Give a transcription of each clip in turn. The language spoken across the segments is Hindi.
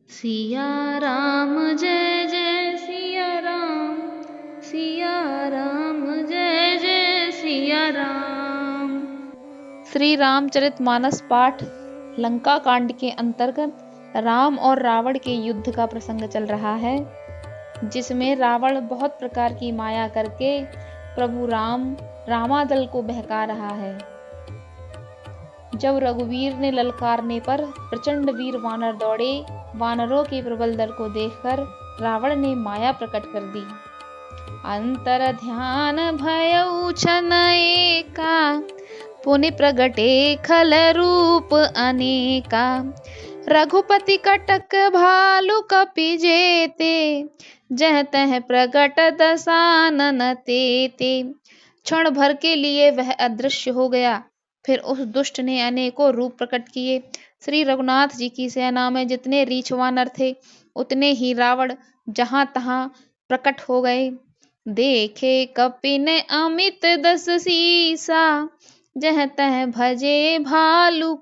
सिया राम जय जय सिया राम जय जय सिया राम। श्री रामचरितमानस पाठ लंका कांड के अंतर्गत राम और रावण के युद्ध का प्रसंग चल रहा है, जिसमें रावण बहुत प्रकार की माया करके प्रभु रामादल को बहका रहा है। जब रघुवीर ने ललकारने पर प्रचंड वीर वानर दौड़े। वानरों के प्रबल दल को देखकर रावण ने माया प्रकट कर दी। अंतर ध्यान भयउ छन एका, पुनि प्रगटे खल रूप अनेका। रघुपति कटक भालु कपि जेते, जह तह प्रगट दसानन तेते। क्षण भर के लिए वह अदृश्य हो गया। फिर उस दुष्ट ने अनेकों रूप प्रकट किए। श्री रघुनाथ जी की सेना में जितने रीछ वानर थे, उतने ही रावण जहां तहां प्रकट हो गए। देखे कपि ने अमित दस सीसा, जह तह भजे भालु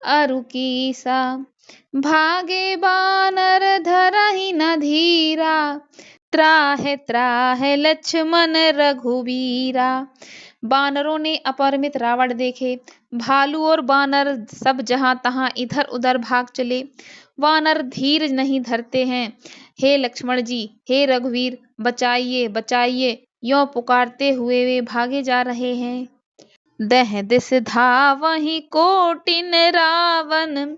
अरु कीसा। भागे बानर धरहि न धीरा, त्राहि त्राहि लक्ष्मण रघुबीरा। बानरों ने अपरिमित रावण देखे। भालू और बानर सब जहां तहां इधर उधर भाग चले। वानर धीर नहीं धरते हैं। हे लक्ष्मण जी, हे रघुवीर, बचाइए बचाइए, यों पुकारते हुए वे भागे जा रहे हैं। दह दिस धावहि कोटिन रावण,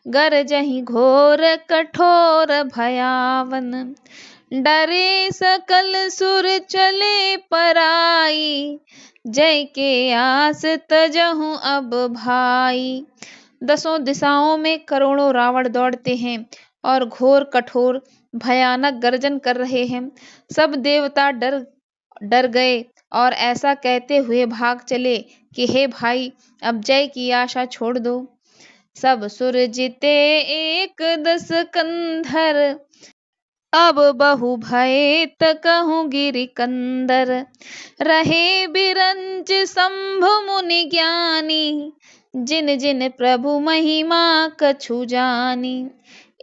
गरजहि घोर कठोर भयावन। डरे सकल सुर चले पराई, जय के आस तजहु अब भाई। दसों दिशाओं में करोड़ों रावण दौड़ते हैं और घोर कठोर भयानक गर्जन कर रहे हैं। सब देवता डर गए और ऐसा कहते हुए भाग चले कि हे भाई, अब जय की आशा छोड़ दो। सब सुर जीते एक दस कंधर, अब बहु भय तकहु गिरि कंदर। रहे बिरंच शंभु मुनि ज्ञानी, जिन जिन प्रभु महिमा कछु जानी।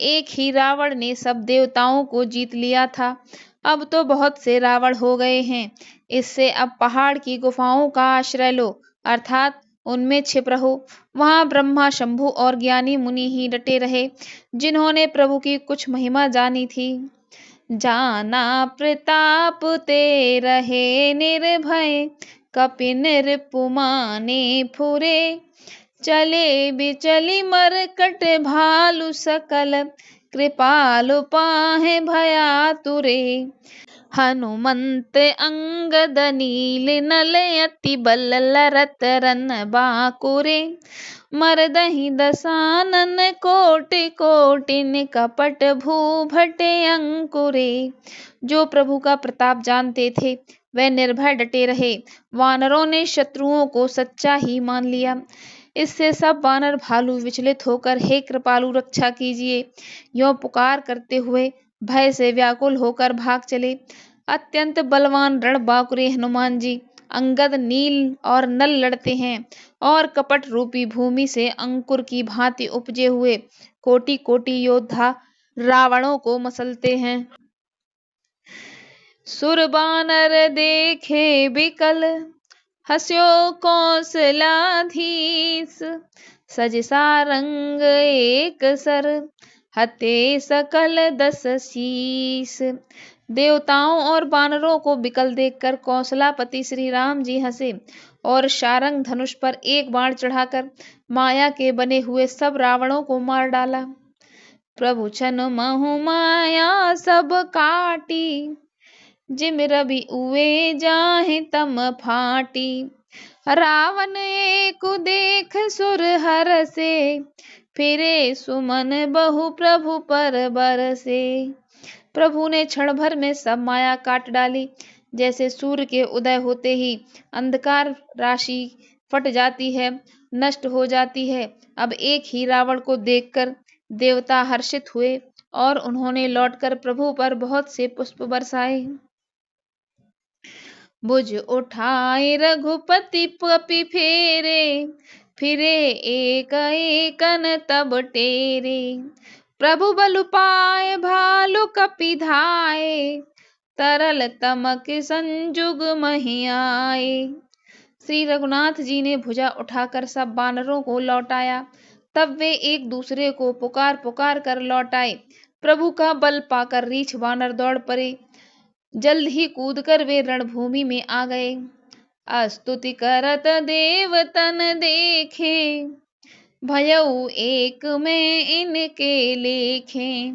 एक ही रावण ने सब देवताओं को जीत लिया था। अब तो बहुत से रावण हो गए हैं। इससे अब पहाड़ की गुफाओं का आश्रय लो, अर्थात उनमें छिप रहो। वहां ब्रह्मा, शंभु और ज्ञानी मुनि ही डटे रहे, जिन्होंने प्रभु की कुछ महिमा जानी थी। जाना प्रताप ते रहे निर्भय, कपि नृपुमाने फुरे। चले बिचली मरकट भालु सकल, कृपालु पाहे भयातुरे। हनुमंत अंगद नील नल अति बल, लरत रन बाकुरे। मरदहि दसानन कोटि कोटिन, कपट भूभटे अंकुरे। जो प्रभु का प्रताप जानते थे, वे निर्भय डटे रहे। वानरों ने शत्रुओं को सच्चा ही मान लिया। इससे सब वानर भालू विचलित होकर हे कृपालु रक्षा कीजिए, यों पुकार करते हुए भय से व्याकुल होकर भाग चले। अत्यंत बलवान रणबांकुरे हनुमान जी अंगद, नील और नल लड़ते हैं और कपट रूपी भूमि से अंकुर की भांति उपजे हुए कोटि कोटि योद्धा रावणों को मसलते हैं। सुर बानर देखे बिकल, हस्यो कौशलाधीश। सज सारंग एक सर, हते सकल दस शीस। देवताओं और बानरों को बिकल देखकर कौशलापति श्री राम जी हंसे और शारंग धनुष पर एक बाण चढ़ाकर माया के बने हुए सब रावणों को मार डाला। प्रभु छन महु माया सब काटी, जिम रवि उए जाहि तम फाटी। रावण एक देख सुर हरसे, फिरे सुमन बहु प्रभु पर बरसे। प्रभु ने क्षण भर में सब माया काट डाली। जैसे सूर्य के उदय होते ही अंधकार राशि फट जाती है, नष्ट हो जाती है। अब एक ही रावण को देखकर देवता हर्षित हुए और उन्होंने लौटकर प्रभु पर बहुत से पुष्प बरसाए। भुज उठाए रघुपति कपि फेरे, फिरे एक एकन तब टेरे। प्रभु बल पाए भालु कपि धाये, तरल तमक संजुग महि आए। श्री रघुनाथ जी ने भुजा उठाकर सब बानरों को लौटाया। तब वे एक दूसरे को पुकार पुकार कर लौटाए। प्रभु का बल पाकर रीछ वानर दौड़ पड़े। जल्द ही कूदकर वे रणभूमि में आ गए। स्तुति करत देवतन देखे, भयउ एक में इनके लेखे।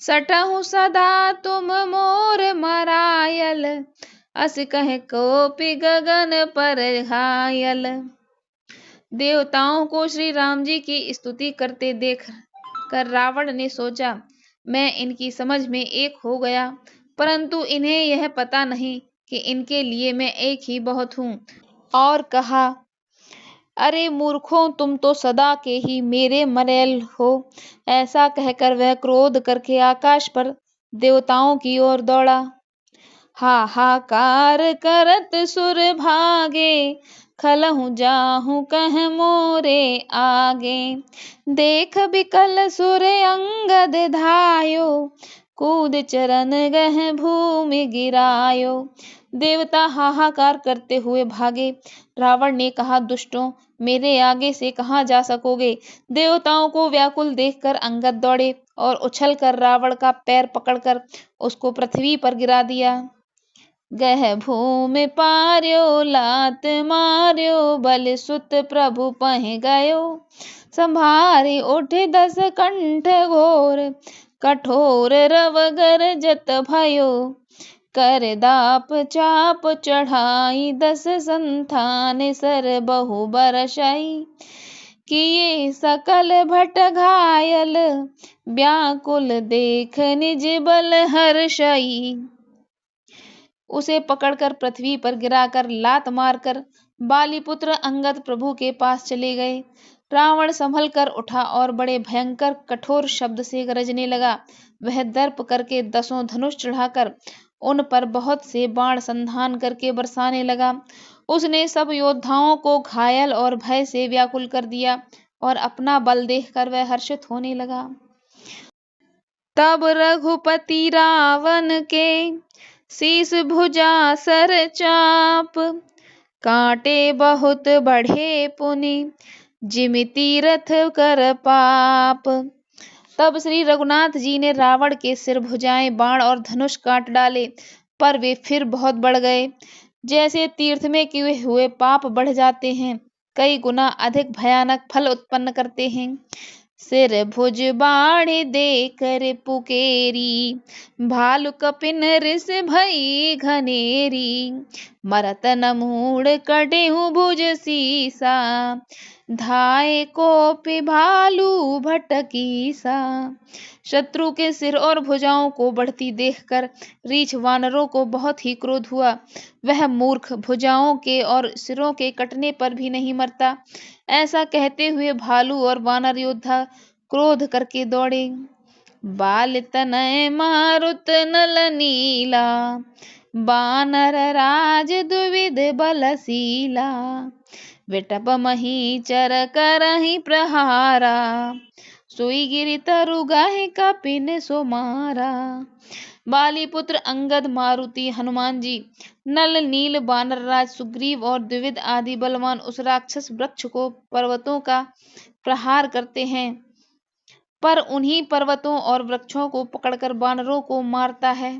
सटहु सदा तुम मोर मरायल, अस कह कोपि गगन पर घायल। देवताओं को श्री राम जी की स्तुति करते देख कर रावण ने सोचा, मैं इनकी समझ में एक हो गया, परंतु इन्हें यह पता नहीं कि इनके लिए मैं एक ही बहुत हूँ। और कहा, अरे मूर्खों, तुम तो सदा के ही मेरे मरेल हो। ऐसा कहकर वह क्रोध करके आकाश पर देवताओं की ओर दौड़ा। हाहाकार करत सुर भागे, खलहु जाहु कह मोरे आगे। देख बिकल सुर अंगद धायो, कूद चरण गह भूमि गिरायो। देवता हाहाकार करते हुए भागे। रावण ने कहा, दुष्टों, मेरे आगे से कहाँ जा सकोगे। देवताओं को व्याकुल देखकर अंगद दौड़े और उछलकर रावण का पैर पकड़कर उसको पृथ्वी पर गिरा दिया। गह भूमि पार्यो लात मार्यो, बल सुत प्रभु पह गयो। संभारी उठे 10 कंठ घोर, कठोर रव गरजत भयो। कर दाप चाप चढ़ाई 10 संतान, सर बहु बरसाई। किए सकल भट घायल, व्याकुल देख निज बल हर्षई। उसे पकड़कर पृथ्वी पर गिराकर लात मारकर बालीपुत्र अंगद प्रभु के पास चले गए। रावण संभल कर उठा और बड़े भयंकर कठोर शब्द से गरजने लगा। वह दर्प करके 10 धनुष चढ़ाकर उन पर बहुत से बाण संधान करके बरसाने लगा। उसने सब योद्धाओं को घायल और भय से व्याकुल कर दिया और अपना बल देखकर वह हर्षित होने लगा। तब रघुपति रावण के शीस भुजा सर चाप, कांटे बहुत बढ़े पुनि, जिमि तीरथ कर पाप। तब श्री रघुनाथ जी ने रावण के सिर, भुजाएं, बाण और धनुष काट डाले, पर वे फिर बहुत बढ़ गए। जैसे तीर्थ में किए हुए पाप बढ़ जाते हैं, कई गुना अधिक भयानक फल उत्पन्न करते हैं। सिर भुज बाढ़ देकर पुकेरी, भालु कपिन रिस भई घनेरी। मरत न मूढ़ कटेहु भुज सीसा, धाये कोपि भालू भटकीसा। शत्रु के सिर और भुजाओं को बढ़ती देखकर रीछ वानरों को बहुत ही क्रोध हुआ। वह मूर्ख भुजाओं के और सिरों के कटने पर भी नहीं मरता। ऐसा कहते हुए भालू और वानर योद्धा क्रोध करके दौड़े। बाल तनय मारुत नल नीला, बानर राज द्विविध बलशीला। विटप मही चर करहि प्रहारा, सोई गिरि तरु गाहि कपिन सो मारा। बालीपुत्र अंगद, मारुति, हनुमान जी, नल नील, बानर राज सुग्रीव और द्विविध आदि बलवान उस राक्षस वृक्ष को पर्वतों का प्रहार करते हैं, पर उन्हीं पर्वतों और वृक्षों को पकड़कर बानरों को मारता है।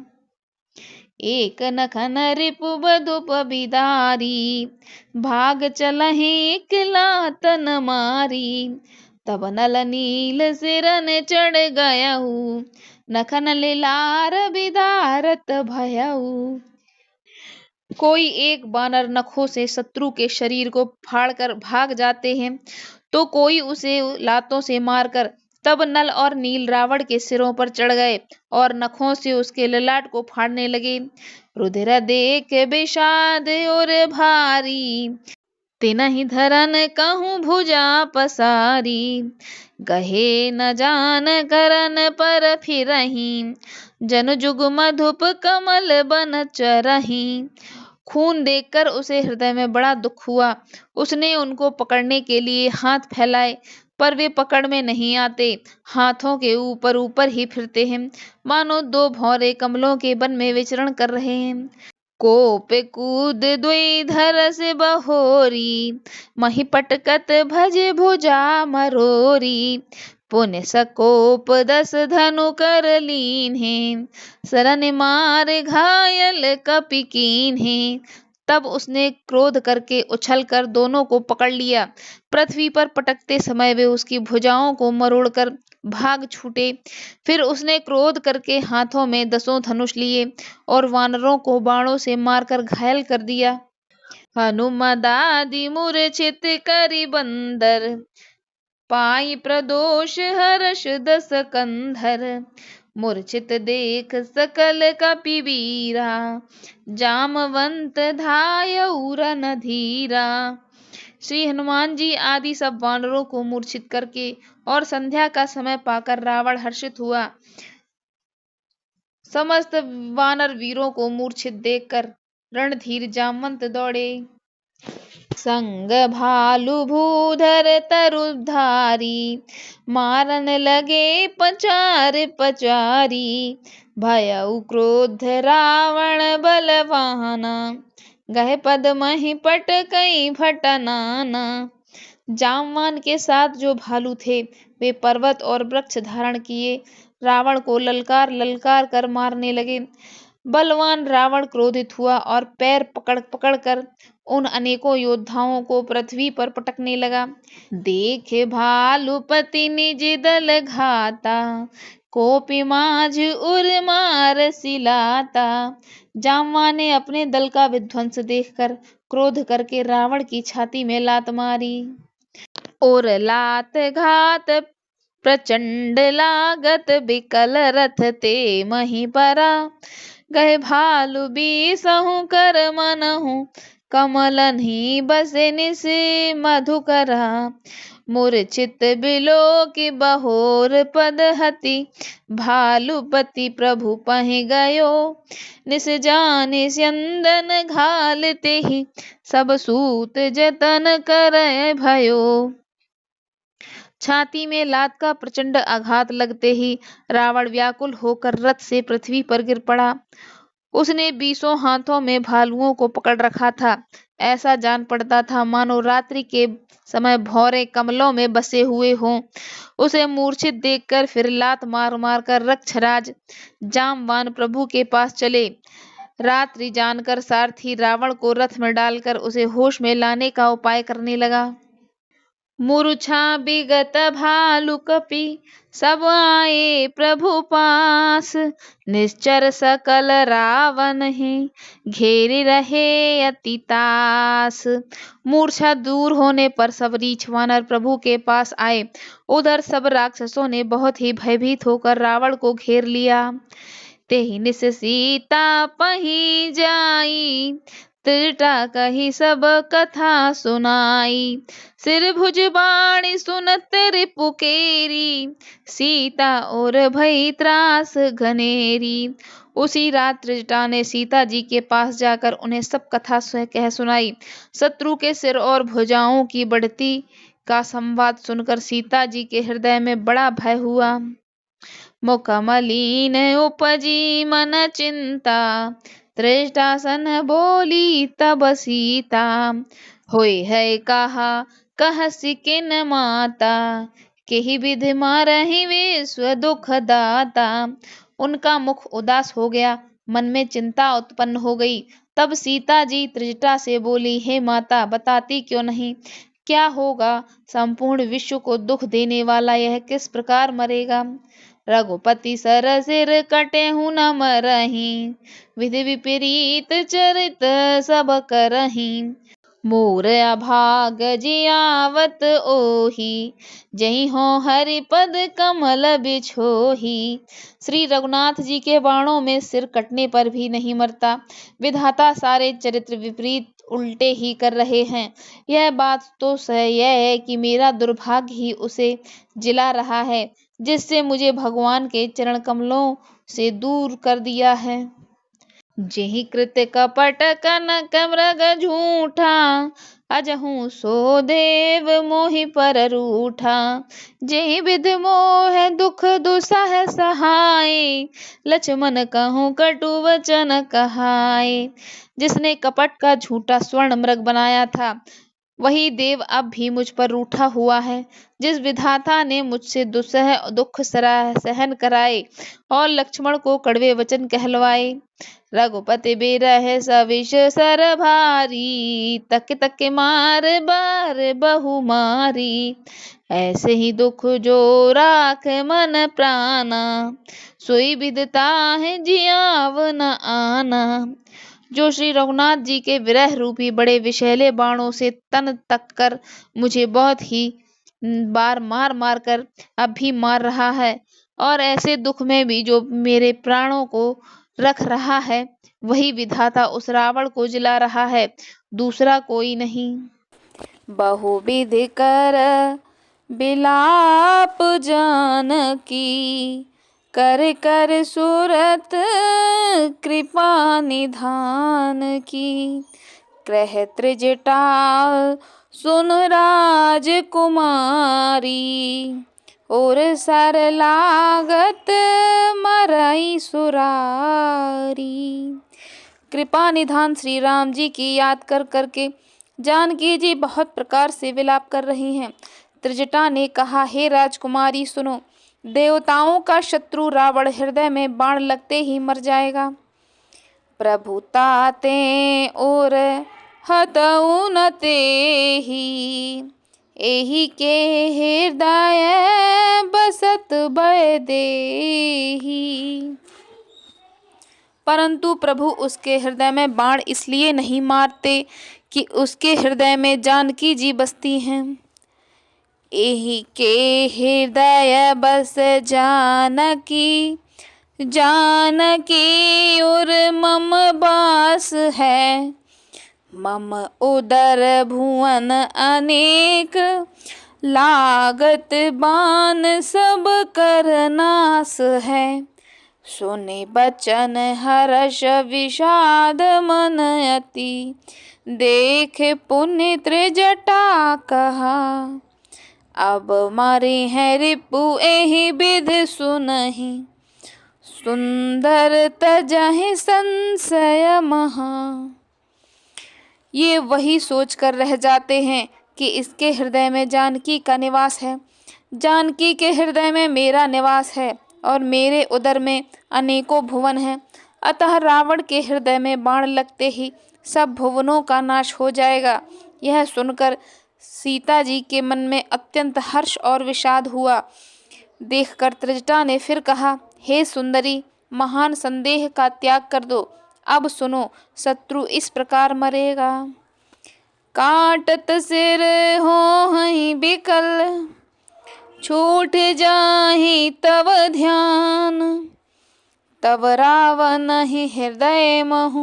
एक नखन रिपु बधुप बिदारी, भाग चलहि एक लातन मारी। तब नल नील सिरन चढ़ गयहु, नखन लीलार बिदारत भयहु। कोई एक बानर नखों से शत्रु के शरीर को फाड़कर भाग जाते हैं, तो कोई उसे लातों से मारकर। तब नल और नील रावण के सिरों पर चढ़ गए और नखों से उसके ललाट को फाड़ने लगे। रुधिर देख विषाद और भारी, तिनहि धरन कहूँ भुजा पसारी। गहे न जान करन पर फिरहीं, जन जुग मधुप कमल बन चरहीं। खून देखकर उसे हृदय में बड़ा दुख हुआ। उसने उनको पकड़ने के लिए हाथ फैलाए, पर वे पकड़ में नहीं आते, हाथों के ऊपर ऊपर ही फिरते हैं, मानो दो भौरे कमलों के वन में विचरण कर रहे हैं। कोप कूद द्विधर से बहोरी, मही पटकत भजे भुजा मरोरी। पुन सकोप 10 धनु कर लीन्हे, सरन मार घायल कपि कीन्हे। तब उसने क्रोध करके उछलकर दोनों को पकड़ लिया। पृथ्वी पर पटकते समय वे उसकी भुजाओं को मरोड़कर भाग छूटे। फिर उसने क्रोध करके हाथों में 10 धनुष लिए और वानरों को बाणों से मारकर घायल कर दिया। हनुमदादि मूर्छित करि बंदर, पाई प्रदोष हर्ष 10 कंधर। मूर्छित देख सकल कपि वीरा, जामवंत धायउ रणधीरा। श्री हनुमान जी आदि सब वानरों को मूर्छित करके और संध्या का समय पाकर रावण हर्षित हुआ। समस्त वानर वीरों को मूर्छित देखकर रणधीर जामवंत दौड़े। संग भालु भूधर तरुधारी, मारन लगे पचार पचारी। भयउ क्रोध रावण बलवाना, गहे पद महि पटकई भटनाना। जामवान के साथ जो भालू थे वे पर्वत और वृक्ष धारण किए रावण को ललकार ललकार कर मारने लगे। बलवान रावण क्रोधित हुआ और पैर पकड़ पकड़ कर उन अनेकों योद्धाओं को पृथ्वी पर पटकने लगा। देखे भालुपति निज दल घाता, कोपि माझ उर मार सिलाता। जामवान ने अपने दल का विध्वंस देखकर क्रोध करके रावण की छाती में लात मारी। और लात घात प्रचंड लागत, बिकल रथ ते मही परा। गए भालु बीसहु कर मनहु, कमलन्हि बसे निस मधुकरा। मूर्छित बिलोकि बहोर पद हति, भालुपति प्रभु पहि गयो। निस जानि स्यंदन घाल तेहि, सब सूत जतन करय भयो। छाती में लात का प्रचंड आघात लगते ही रावण व्याकुल होकर रथ से पृथ्वी पर गिर पड़ा। उसने 20 हाथों में भालुओं को पकड़ रखा था। ऐसा जान पड़ता था मानो रात्रि के समय भौरे कमलों में बसे हुए हों। उसे मूर्छित देखकर फिर लात मार मार कर रक्षराज जामवान प्रभु के पास चले। रात्रि जानकर सारथी रावण को रथ में डालकर उसे होश में लाने का उपाय करने लगा। मूर्छा विगत भालु कपि, सब आए प्रभु पास। निश्चर सकल रावण ही, घेरी रहे अति तास। मूर्छा दूर होने पर सब रीछ वानर प्रभु के पास आए। उधर सब राक्षसों ने बहुत ही भयभीत होकर रावण को घेर लिया। तेहि निस सीता पही जाई, त्रिजटा कही सब कथा सुनाई। सिर भुज बाणी सुनत रिपुकेरी, सीता और भई त्रास घनेरी। उसी रात त्रिजटा ने सीता जी के पास जाकर उन्हें सब कथा कह सुनाई। शत्रु के सिर और भुजाओं की बढ़ती का संवाद सुनकर सीता जी के हृदय में बड़ा भय हुआ। मुख मलिन उपजी मन चिंता, त्रिजटा सन बोली तब सीता। होय है कहा कहसि किन माता, केहि विधि मारहि विश्व दुख दाता। उनका मुख उदास हो गया, मन में चिंता उत्पन्न हो गई। तब सीता जी त्रिजटा से बोली, हे माता, बताती क्यों नहीं, क्या होगा? संपूर्ण विश्व को दुख देने वाला यह किस प्रकार मरेगा? रघुपति सर सिर कटेहु न मरहि, विधि विपरीत चरित सब करहि। मोर अभाग जियावत ओहि, जहि हो हरि पद कमल बिछोहि। श्री रघुनाथ जी के बाणों में सिर कटने पर भी नहीं मरता। विधाता सारे चरित्र विपरीत उल्टे ही कर रहे हैं। यह बात तो सही है कि मेरा दुर्भाग्य ही उसे जिला रहा है, जिससे मुझे भगवान के चरण कमलों से दूर कर दिया है। जेहि कृत कपट कनक मृग झूठा, अजहू सो देव मोहि पर रूठा, जेहि विधि मोह दुख दुसह सहाय, लक्ष्मण कहूँ कटु वचन कहाय। जिसने कपट का झूठा स्वर्ण मृग बनाया था, वही देव अब भी मुझ पर रूठा हुआ है। जिस विधाता ने मुझसे दुसह दुख सहन कराए और लक्ष्मण को कड़वे वचन कहलवाए, रघुपति बिरह सविष सर भारी, तक तक मार बार बहु मारी। ऐसे ही दुख जो राख मन प्राणा, सोई विदता है जियाव न आना। जो श्री रघुनाथ जी के विरह रूपी बड़े विषैले बाणों से तन तक कर मुझे बहुत ही बार मार मार कर अब भी मार रहा है, और ऐसे दुख में भी जो मेरे प्राणों को रख रहा है, वही विधाता उस रावण को जिला रहा है, दूसरा कोई नहीं। बहुविधि कर बिलाप जानकी, कर कर सूरत कृपा निधान की। क्रह त्रिजटा सुन राजकुमारी, और सर लागत मरई सुरारी। कृपा निधान श्री राम जी की याद कर करके जानकी जी बहुत प्रकार से विलाप कर रही हैं। त्रिजटा ने कहा, हे राजकुमारी सुनो, देवताओं का शत्रु रावण हृदय में बाण लगते ही मर जाएगा। प्रभु ताते और हतऊ न तेहि, एहि के हृदय बसत भय देहि। परंतु प्रभु उसके हृदय में बाण इसलिए नहीं मारते कि उसके हृदय में जानकी जी बसती हैं। एहि के हृदय बस जानकी, जानकी और मम बास है। मम उदर भुवन अनेक, लागत बान सब कर नास है। सुने बचन हर्ष विषाद मन अति, देख पुण्य त्रिजटा कहा। अब मारे हैं रिपु एहि विध सुनहि, सुंदर तजहि संशय महा। ये वही सोच कर रह जाते हैं कि इसके हृदय में जानकी का निवास है, जानकी के हृदय में मेरा निवास है, और मेरे उदर में अनेकों भुवन हैं। अतः रावण के हृदय में बाण लगते ही सब भुवनों का नाश हो जाएगा। यह सुनकर सीता जी के मन में अत्यंत हर्ष और विषाद हुआ। देखकर त्रिजटा ने फिर कहा, हे सुंदरी, महान संदेह का त्याग कर दो। अब सुनो, शत्रु इस प्रकार मरेगा। काटत सिर होहि बिकल, छूट जाहि तव ध्यान। तब रावण ही हृदय महु,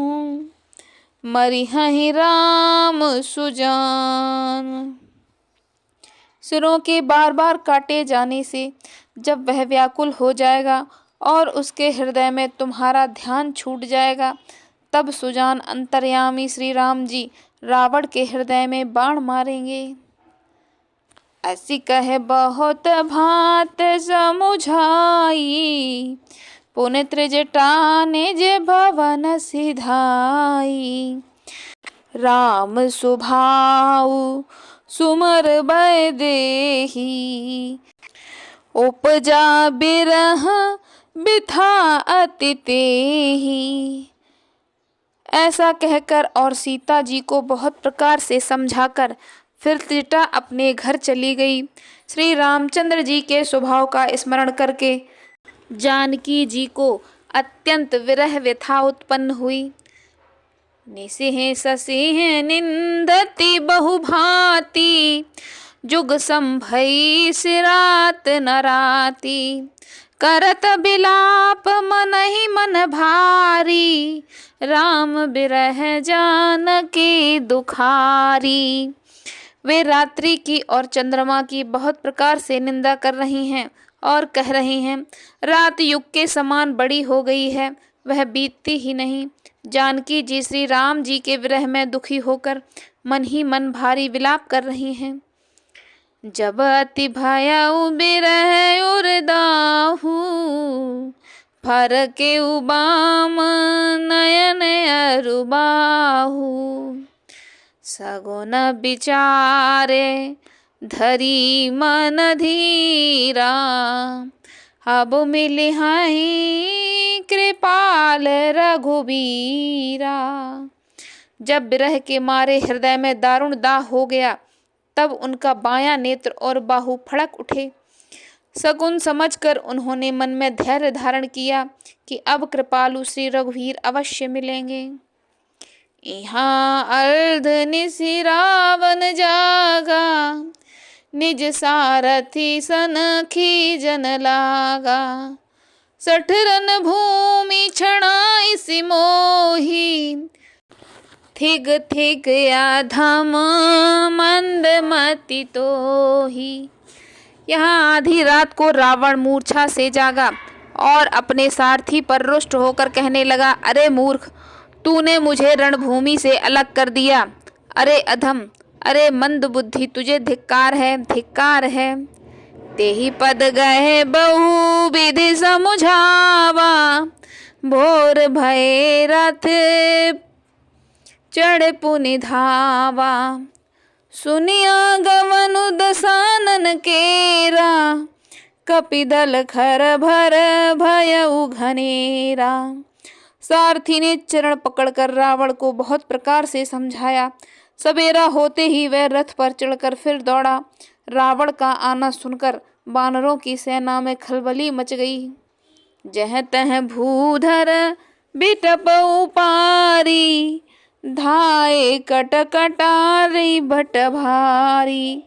मरिहहि राम सुजान। सिरों के बार बार काटे जाने से जब वह व्याकुल हो जाएगा और उसके हृदय में तुम्हारा ध्यान छूट जाएगा, तब सुजान अंतर्यामी श्री राम जी रावण के हृदय में बाण मारेंगे। ऐसी कहे बहुत भात समुझाई, पुण्य त्रिजटा ने जे भवन सिधाई। राम सुभाऊ सुमर भय देहि, उपजा बिरह बिथा अति तेहि। ऐसा कहकर और सीता जी को बहुत प्रकार से समझाकर फिर त्रिजटा अपने घर चली गई। श्री रामचंद्र जी के स्वभाव का स्मरण करके जानकी जी को अत्यंत विरह व्यथा उत्पन्न हुई। निसिह ससिह निंदति बहुभांति, जुग संभई सिरात नराती। करत बिलाप मन ही मन भारी, राम बिरह जानकी दुखारी। वे रात्रि की और चंद्रमा की बहुत प्रकार से निंदा कर रही हैं और कह रही हैं, रात युग के समान बड़ी हो गई है, वह बीतती ही नहीं। जानकी जी श्री राम जी के विरह में दुखी होकर मन ही मन भारी विलाप कर रही हैं। जब अति भयउ बिरह उरदाहू, फरके उबाम नयन अरुबाहू। सगुन विचारे धरी मन धीरा, अब मिले हैं कृपाल रघुबीरा। जब विरह के मारे हृदय में दारुण दाह हो गया, तब उनका बायां नेत्र और बाहु फड़क उठे। शकुन समझकर उन्होंने मन में धैर्य धारण किया कि अब कृपालु श्री रघुवीर अवश्य मिलेंगे। यहाँ अर्ध निशि रावण जागा, निज सारथी सन खीजन लागा। 60 रन भूमि छणाई मोही, थिग थिग अधम मंद मति तोही। यहाँ आधी रात को रावण मूर्छा से जागा और अपने सारथी पर रुष्ट होकर कहने लगा, अरे मूर्ख, तूने मुझे रणभूमि से अलग कर दिया। अरे अधम, अरे मंद बुद्धि, तुझे धिक्कार है, धिक्कार है। तेहि पद गए बहु विधि समुझावा, भोर भय रथ चढ़ पुनि धावा। सुनिया गवनु दसानन केरा, कपिदल खर भर भयउ घनेरा। सारथी ने चरण पकड़कर रावण को बहुत प्रकार से समझाया। सवेरा होते ही वह रथ पर चढ़कर फिर दौड़ा। रावण का आना सुनकर वानरों की सेना में खलबली मच गई। जह तह भूधर बिटप उपारी, धाये कट कटारी भट भारी।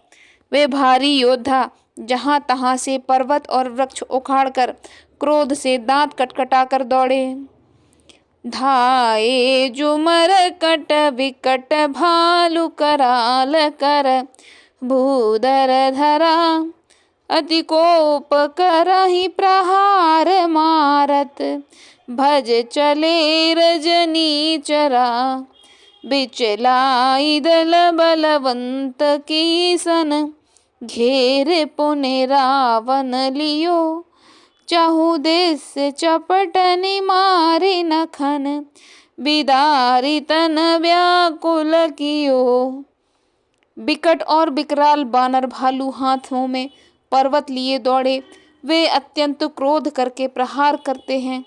वे भारी योद्धा जहां तहां से पर्वत और वृक्ष उखाड़कर क्रोध से दांत कटकटाकर दौड़े। धाये जुमर कट विकट भालु कराल कर, भूधर धरा अति कोप करहि प्रहार मारत। भज चले रजनी चरा, बिचलाई दल बलवंत की सन। घेर पुने रावण लियो, चाहु देश चपटनि मारे नखन। बिदारी तन व्याकुल कियो, बिकट और बिकराल बानर भालू हाथों में पर्वत लिए दौड़े। वे अत्यंत क्रोध करके प्रहार करते हैं।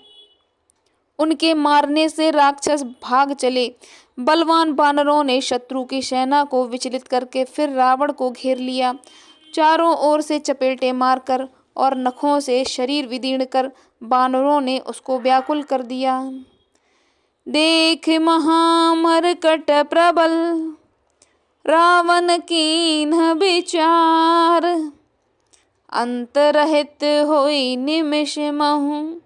उनके मारने से राक्षस भाग चले। बलवान बानरों ने शत्रु की सेना को विचलित करके फिर रावण को घेर लिया। चारों ओर से चपेटे मारकर और नखों से शरीर विदीर्ण कर बानरों ने उसको व्याकुल कर दिया। देख महामरकट प्रबल, रावण कीन्ह विचार। अंतरहित होई निमिष महु,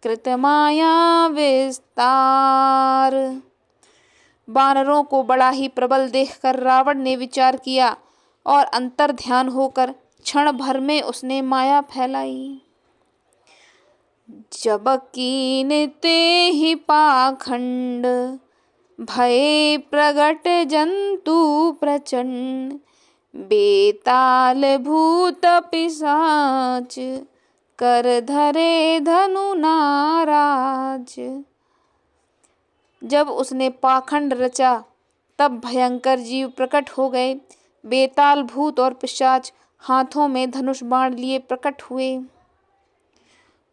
कृत माया विस्तार। बानरों को बड़ा ही प्रबल देखकर रावण ने विचार किया और अंतर ध्यान होकर क्षण भर में उसने माया फैलाई। जब कीनते ही पाखंड, भय प्रगट जंतु प्रचंड। बेताल भूत पिशाच, कर धरे धनु नाराज। जब उसने पाखंड रचा तब भयंकर जीव प्रकट हो गए। बेताल भूत और पिशाच हाथों में धनुष बाण लिए प्रकट हुए।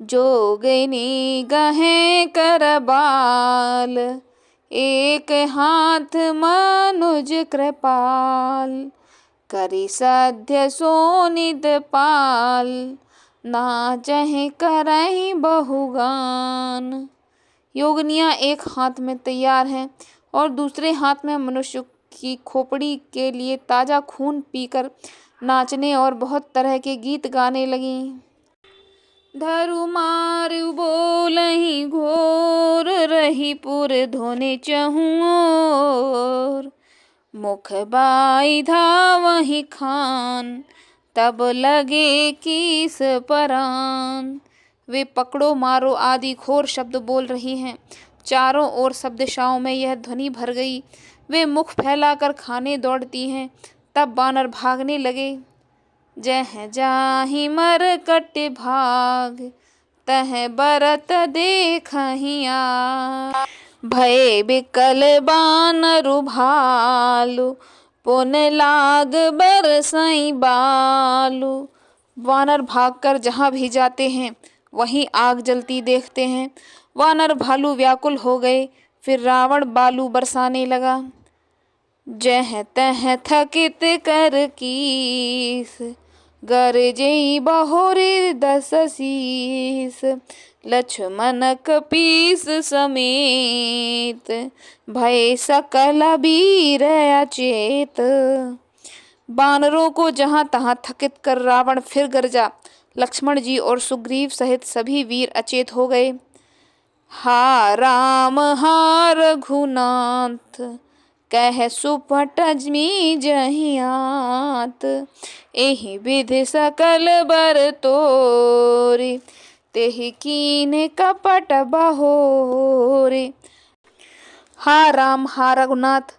जोगिनी गहे कर बाल, एक हाथ मनुज कृपाल। करि साध्य सोनित पाल, नाचहि करहि बहुगान। योगिनियाँ एक हाथ में तैयार हैं और दूसरे हाथ में मनुष्य की खोपड़ी के लिए ताजा खून पीकर नाचने और बहुत तरह के गीत गाने लगीं। धरु मारु बोलहि घोर, रही पुर धोने चहुओर। मुख बाई धावहि खान, तब लगे कीस परान। वे पकड़ो मारो आदि घोर शब्द बोल रही हैं। चारों ओर सब दिशाओं में यह ध्वनि भर गई। वे मुख फैलाकर खाने दौड़ती हैं। तब बानर भागने लगे। जह जाहि मरकट भाग, तह बरत देखहिया। भय बिकल बानरु भालु, पुन लाग बरसई बालू। वानर भागकर जहाँ भी जाते हैं वहीं आग जलती देखते हैं। वानर भालू व्याकुल हो गए। फिर रावण बालू बरसाने लगा। जह तह थकित कर कीस, गरजेई बहुरि दस शीस। लक्ष्मण कपीस समेत, भय सकल वीर अचेत। बानरों को जहाँ तहाँ थकित कर रावण फिर गरजा। लक्ष्मण जी और सुग्रीव सहित सभी वीर अचेत हो गए। हा राम हा रघुनाथ, कह सुपट अजमी जहियात। एहि विधि सकल बर तोरे, तेहि कीन्ह कपट बहोरे। हा राम हा रघुनाथ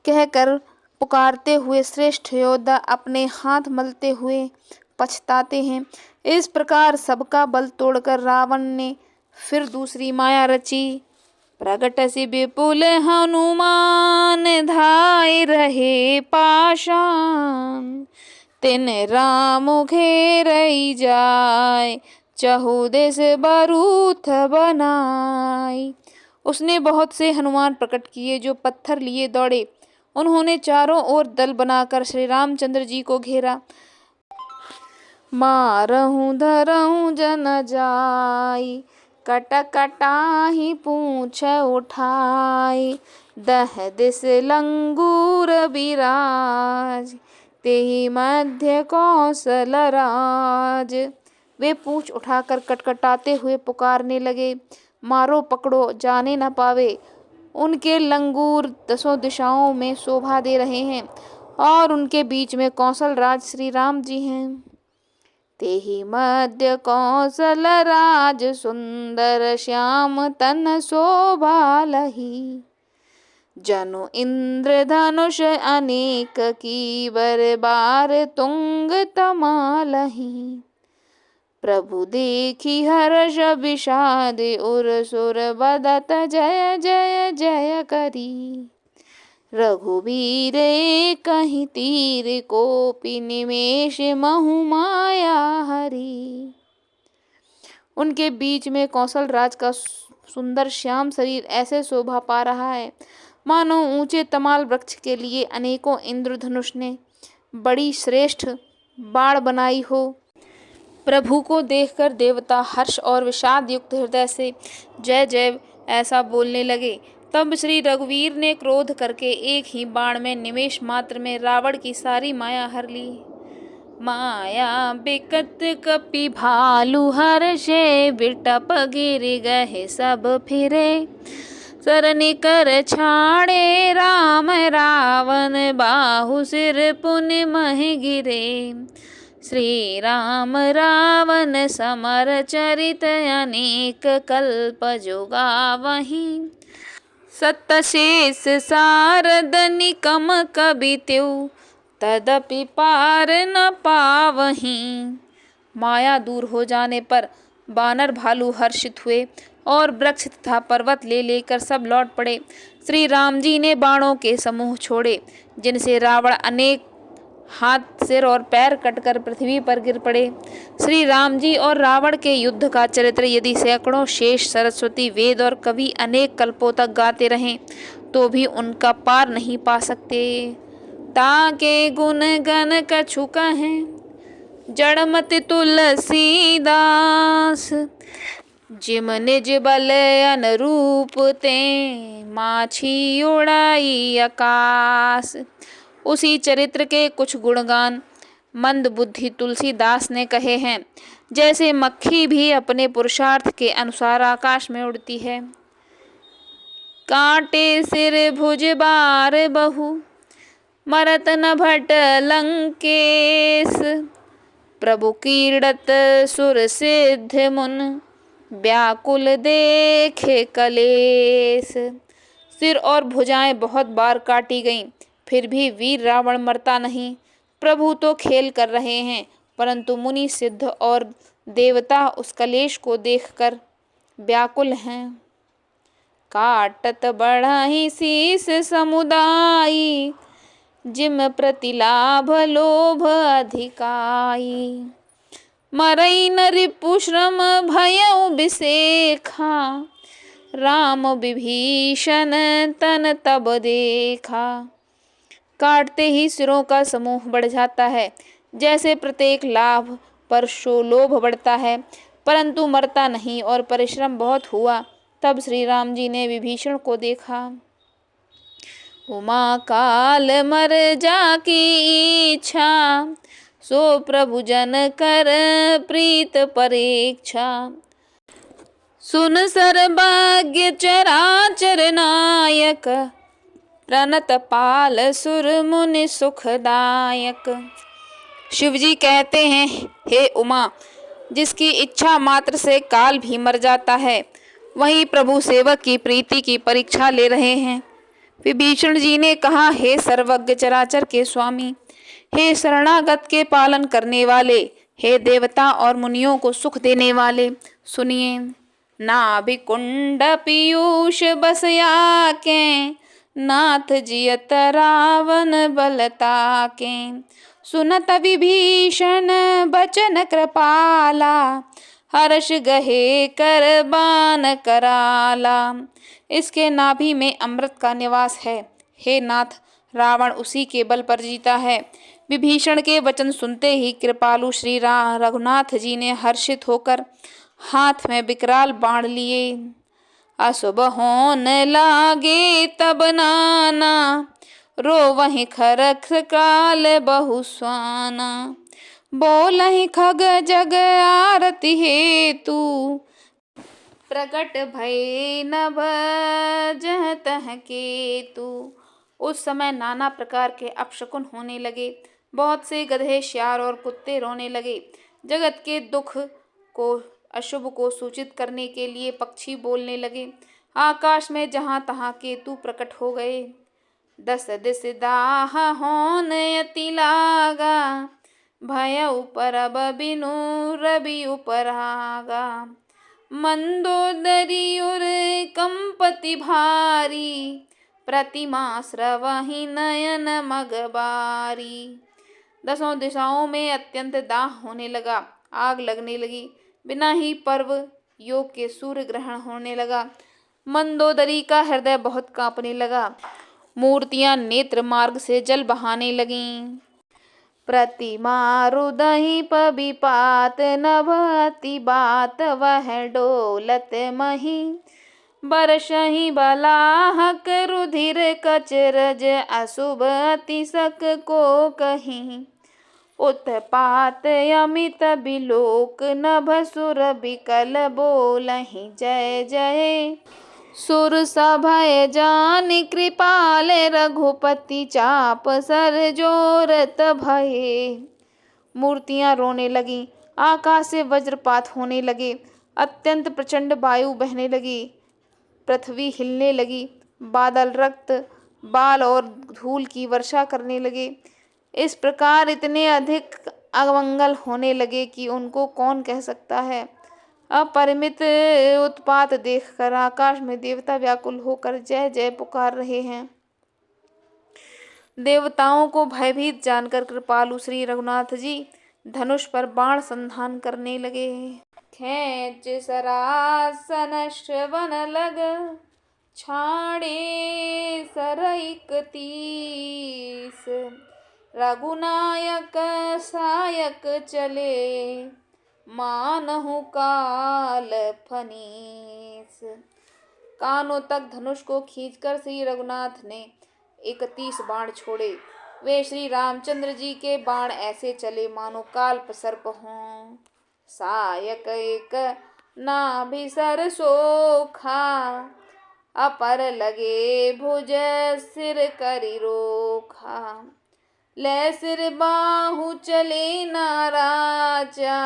कहकर पुकारते हुए श्रेष्ठ योद्धा अपने हाथ मलते हुए पछताते हैं। इस प्रकार सबका बल तोड़कर रावण ने फिर दूसरी माया रची। प्रगट सि विपुल हनुमान, धाय रहे पाषाण। तिन राम घेरई जाय, चहु दिस बरूथ बनाई। उसने बहुत से हनुमान प्रकट किए जो पत्थर लिए दौड़े। उन्होंने चारों ओर दल बनाकर श्री रामचंद्र जी को घेरा। मारहूँ धरहूँ जन जाई, कट कटाहि पूँछ उठाई। दह दिस लंगूर बिराज, तेहि मध्य कौशल राज। वे पूँछ उठाकर कटकटाते हुए पुकारने लगे। मारो पकड़ो जाने न पावे। उनके लंगूर दसों दिशाओं में शोभा दे रहे हैं और उनके बीच में कौशल राज श्री राम जी हैं। तेहि मध्य कौशल राज, सुंदर श्याम तन शोभा लही। जनु इंद्र धनुष अनेक, कीबर बार तुंग तमालही। प्रभु देखी हर्ष विषाद, उर सुर बदत जय जय जय करी। रघुवीर कहीं तीर, कोपि निमेष महु माया हरी। उनके बीच में कौशल राज का सुंदर श्याम शरीर ऐसे शोभा पा रहा है मानो ऊंचे तमाल वृक्ष के लिए अनेकों इंद्रधनुष ने बड़ी श्रेष्ठ बाण बनाई हो। प्रभु को देखकर देवता हर्ष और विषाद युक्त हृदय से जय जय ऐसा बोलने लगे। तब श्री रघुवीर ने क्रोध करके एक ही बाण में निमेष मात्र में रावण की सारी माया हर ली। माया बिकट कपि भालु, हर्षे बिटप गिर गए सब फिरे। सरनि कर छाड़े राम रावण, बाहु सिर पुनि महि गिरे। श्री राम रावण समर चरित, अनेक कल्प जो गावहीं। सत शेष सारद निकम कबि त्यू, तदपि पार न पावहीं। माया दूर हो जाने पर बानर भालू हर्षित हुए और वृक्ष तथा पर्वत ले लेकर सब लौट पड़े। श्री राम जी ने बाणों के समूह छोड़े जिनसे रावण अनेक हाथ, सिर और पैर कटकर पृथ्वी पर गिर पड़े। श्री राम जी और रावण के युद्ध का चरित्र यदि सैकड़ों शेष, सरस्वती, वेद और कवि अनेक कल्पों तक गाते रहें तो भी उनका पार नहीं पा सकते। ताके गुण गण कछु कहें, जड़मति तुलसीदास। जिम निज बल अनुरूप ते, माछी उड़ाई आकाश। उसी चरित्र के कुछ गुणगान मंद बुद्धि तुलसीदास ने कहे हैं। जैसे मक्खी भी अपने पुरुषार्थ के अनुसार आकाश में उड़ती है। काटे सिर भुज बार बहु, मरत न भट लंकेश। प्रभु कीड़त सुर सिद्ध मुन, व्याकुल देखे कलेश। सिर और भुजाएं बहुत बार काटी गईं, फिर भी वीर रावण मरता नहीं। प्रभु तो खेल कर रहे हैं, परंतु मुनि, सिद्ध और देवता उस कलेश को देखकर व्याकुल हैं। काटत बढ़ाई शीस समुदायी, जिम प्रतिलाभ लोभ अधिकाई। मरई न रिपु श्रम भयउ बिसेखा, राम विभीषण तन तब देखा। काटते ही सिरों का समूह बढ़ जाता है, जैसे प्रत्येक लाभ पर लोभ बढ़ता है, परंतु मरता नहीं और परिश्रम बहुत हुआ। तब श्री राम जी ने विभीषण को देखा। उमा काल मर जा की इच्छा, सो प्रभु जन कर प्रीत परीक्षा। सुन सर्वज्ञ चराचर नायक, प्रणत पाल सुर मुनि सुखदायक। शिवजी कहते हैं, हे उमा, जिसकी इच्छा मात्र से काल भी मर जाता है, वही प्रभु सेवक की प्रीति की परीक्षा ले रहे हैं। विभीषण जी ने कहा, हे सर्वज्ञ चराचर के स्वामी, हे शरणागत के पालन करने वाले, हे देवता और मुनियों को सुख देने वाले, सुनिए। नाभि कुंड पीयूष बसया के, नाथ जियत रावण बलता के। सुनत विभीषण बचन कृपाला, हर्ष गहे कर बान कराला। इसके नाभि में अमृत का निवास है। हे नाथ, रावण उसी के बल पर जीता है। विभीषण के वचन सुनते ही कृपालु श्री रघुनाथ जी ने हर्षित होकर हाथ में विकराल बाण लिए। अशुभ होन लागे तब नाना, रोवहि खरख काल बहुस्वाना। बोलहि खग जग आरती हेतु, प्रकट भय नभ जह तह केतु। उस समय नाना प्रकार के अपशकुन होने लगे। बहुत से गधे, श्यार और कुत्ते रोने लगे। जगत के दुख को, अशुभ को सूचित करने के लिए पक्षी बोलने लगे। आकाश में जहाँ तहाँ केतु प्रकट हो गए। दस दिस दाह होन अति लागा, भय परब बिनु रवि उपरागा। मंदोदरी उर कंपति भारी, प्रतिमा स्रवहि नयन मगबारी। दसों दिशाओं में अत्यंत दाह होने लगा, आग लगने लगी। बिना ही पर्व योग के सूर्य ग्रहण होने लगा। मंदोदरी का हृदय बहुत कांपने लगा। मूर्तियां नेत्र मार्ग से जल बहाने लगीं। प्रतिमा रुदहि पबिपात, नभ अति बात वह डोलत मही। बरसहि बलाहक रुधिर कचरज, अशुभ अति सक को कहीं। उत्पात अमित बिलोक, नभ सुर बिकल बोलहि जय जय। सुर सभय जान कृपाल, रघुपति चाप सर जोरत भये। मूर्तियां रोने लगी। आकाश से वज्रपात होने लगे। अत्यंत प्रचंड वायु बहने लगी। पृथ्वी हिलने लगी। बादल रक्त, बाल और धूल की वर्षा करने लगे। इस प्रकार इतने अधिक अमंगल होने लगे कि उनको कौन कह सकता है। अपरिमित उत्पात देखकर आकाश में देवता व्याकुल होकर जय जय पुकार रहे हैं। देवताओं को भयभीत जानकर कृपालु श्री रघुनाथ जी धनुष पर बाण संधान करने लगे। खेच सरासन श्रवण लग, छाड़े सरइक तीस। रघुनायक सायक चले, मानहु काल फनीस। कानों तक धनुष को खींचकर श्री रघुनाथ ने 31 बाण छोड़े। वे श्री रामचंद्र जी के बाण ऐसे चले मानो काल्प सर्प हों। सायक एक नाभि सर सोखा, अपर लगे भुज सिर करि रोखा। ले सिर बाहु चले नाराजा,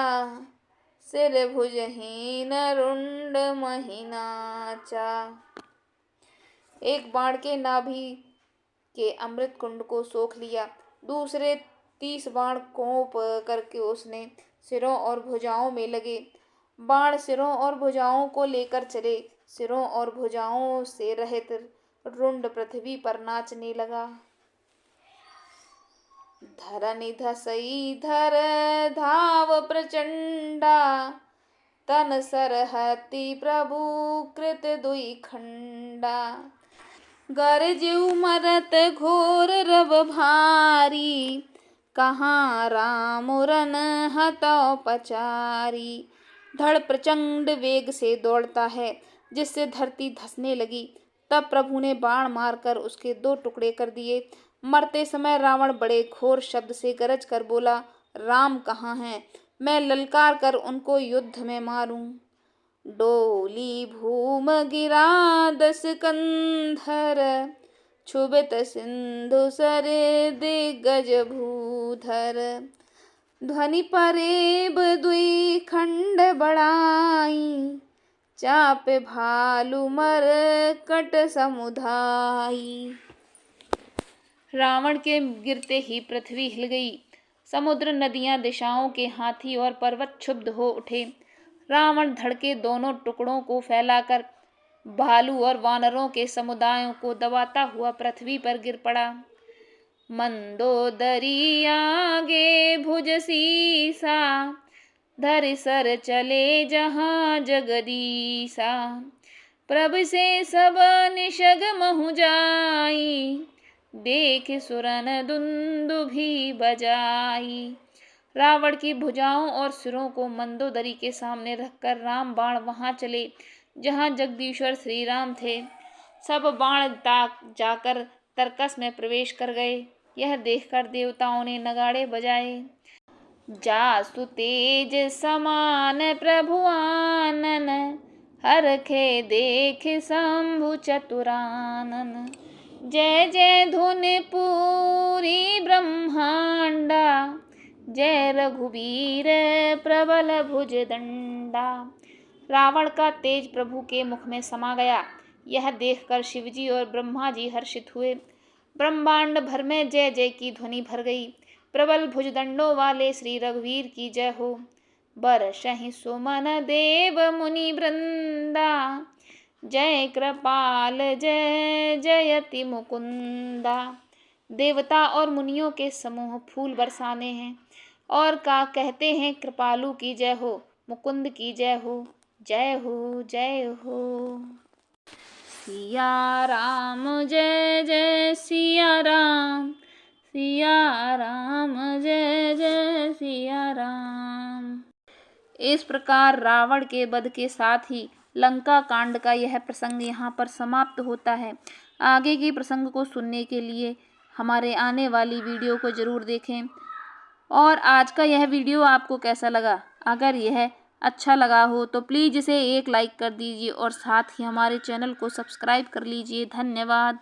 सिर भुजहीन रुंड महिनाचा। एक बाण के नाभि के अमृत कुंड को सोख लिया। दूसरे 30 बाण कोप करके उसने सिरों और भुजाओं में लगे। बाण सिरों और भुजाओं को लेकर चले। सिरों और भुजाओं से रहित रुंड पृथ्वी पर नाचने लगा। धरनि धसई धर धाव प्रचंडा, तन सरहति प्रभु कृत दुई खंडा। गरजु मरत घोर रव भारी, कहाँ राम रन हतौ पचारी। धड़ प्रचंड वेग से दौड़ता है, जिससे धरती धसने लगी। तब प्रभु ने बाण मारकर उसके 2 टुकड़े कर दिए। मरते समय रावण बड़े घोर शब्द से गरज कर बोला, राम कहाँ हैं? मैं ललकार कर उनको युद्ध में मारूं। डोली भूम गिरा 10 कंधर, क्षुभित सिंधु सर दिग्गज भूधर। ध्वनि परेब दुई खंड बढ़ाई, चाप भालु मर कट समुधाई। रावण के गिरते ही पृथ्वी हिल गई। समुद्र, नदियां, दिशाओं के हाथी और पर्वत क्षुब्ध हो उठे। रावण धड़ के दोनों टुकड़ों को फैलाकर भालू और वानरों के समुदायों को दबाता हुआ पृथ्वी पर गिर पड़ा। मंदोदरी आगे भुज सीसा, धर सर चले जहाँ जगदीसा। प्रभ से सब निशग महु जाई, देख सुरन दुंदुभि बजाई। रावण की भुजाओं और सिरों को मंदोदरी के सामने रखकर राम बाण वहां चले जहां जगदीश्वर श्री राम थे। सब बाण जाकर तरकस में प्रवेश कर गए। यह देखकर देवताओं ने नगाड़े बजाए। जासु तेज समान प्रभु आनन, हरखे देख शंभु चतुरानन। जय जय धुन पूरी ब्रह्मांडा, जय रघुवीर प्रबल भुज दंडा। रावण का तेज प्रभु के मुख में समा गया। यह देखकर शिवजी और ब्रह्मा जी हर्षित हुए। ब्रह्मांड भर में जय जय की ध्वनि भर गई। प्रबल भुजदंडों वाले श्री रघुवीर की जय हो। बरसहि सुमन देव मुनि वृंदा, जय कृपाल जय जयति मुकुंदा। देवता और मुनियों के समूह फूल बरसाने हैं और का कहते हैं, कृपालु की जय हो, मुकुंद की जय हो, जय हो जय हो। सिया राम जय जय सिया राम, सिया राम जय जय सिया राम। इस प्रकार रावण के वध के साथ ही लंका कांड का यह प्रसंग यहाँ पर समाप्त होता है। आगे के प्रसंग को सुनने के लिए हमारे आने वाली वीडियो को ज़रूर देखें। और आज का यह वीडियो आपको कैसा लगा? अगर यह अच्छा लगा हो तो प्लीज़ इसे एक लाइक कर दीजिए और साथ ही हमारे चैनल को सब्सक्राइब कर लीजिए। धन्यवाद।